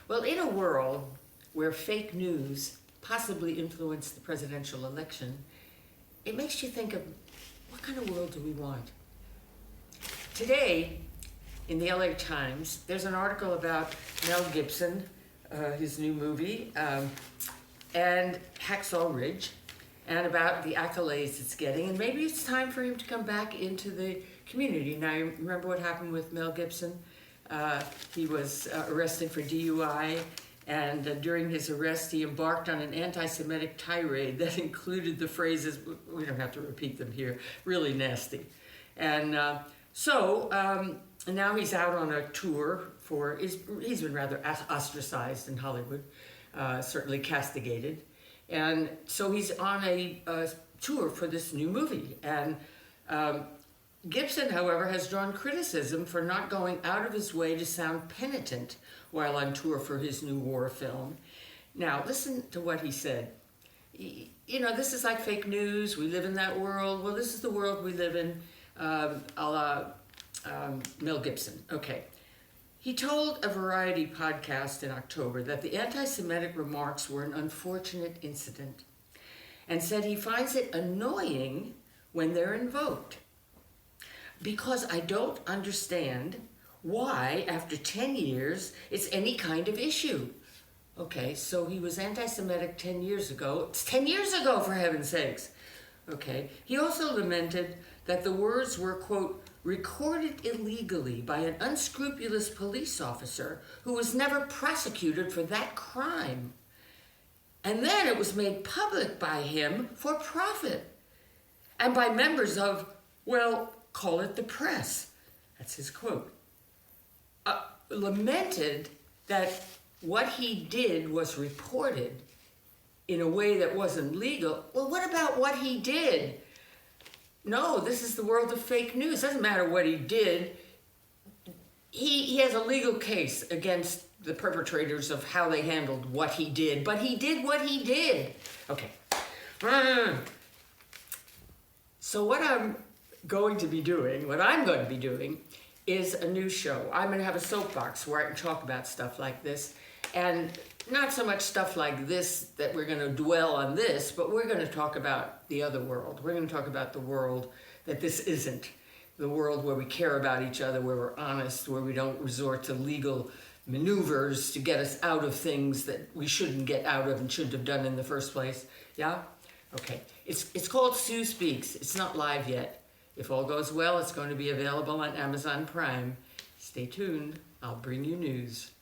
Well, in a world where fake news possibly influenced the presidential election, it makes you think of what kind of world do we want? Today, in the LA Times, there's an article about Mel Gibson, his new movie, and Hacksaw Ridge, and about the accolades it's getting. And maybe it's time for him to come back into the community. Now, you remember what happened with Mel Gibson? He was arrested for DUI, and during his arrest, he embarked on an anti-Semitic tirade that included the phrases, we don't have to repeat them here, really nasty. And so now he's out on a tour he's been rather ostracized in Hollywood, certainly castigated. And so he's on a tour for this new movie. And Gibson, however, has drawn criticism for not going out of his way to sound penitent while on tour for his new war film. Now, listen to what he said. You know, this is like fake news. We live in that world. Well, this is the world we live in, a la Mel Gibson. Okay. He told a Variety podcast in October that the anti-Semitic remarks were an unfortunate incident and said he finds it annoying when they're invoked. Because I don't understand why, after 10 years, it's any kind of issue. Okay, so he was anti-Semitic 10 years ago. It's 10 years ago, for heaven's sakes. Okay, he also lamented that the words were, quote, recorded illegally by an unscrupulous police officer who was never prosecuted for that crime. And then it was made public by him for profit and by members of, well, call it the press. That's his quote. Lamented that what he did was reported in a way that wasn't legal. Well, what about what he did? No, this is the world of fake news. Doesn't matter what he did. He has a legal case against the perpetrators of how they handled what he did, but he did what he did. Okay. So what I'm going to be doing is a new show. I'm going to have a soapbox where I can talk about stuff like this, and not so much stuff like this that we're going to dwell on this, but we're going to talk about the other world. We're going to talk about the world that this isn't, the world where we care about each other, where we're honest, where we don't resort to legal maneuvers to get us out of things that we shouldn't get out of and shouldn't have done in the first place. Yeah? Okay. It's called Sue Speaks. It's not live yet. If all goes well, it's going to be available on Amazon Prime. Stay tuned. I'll bring you news.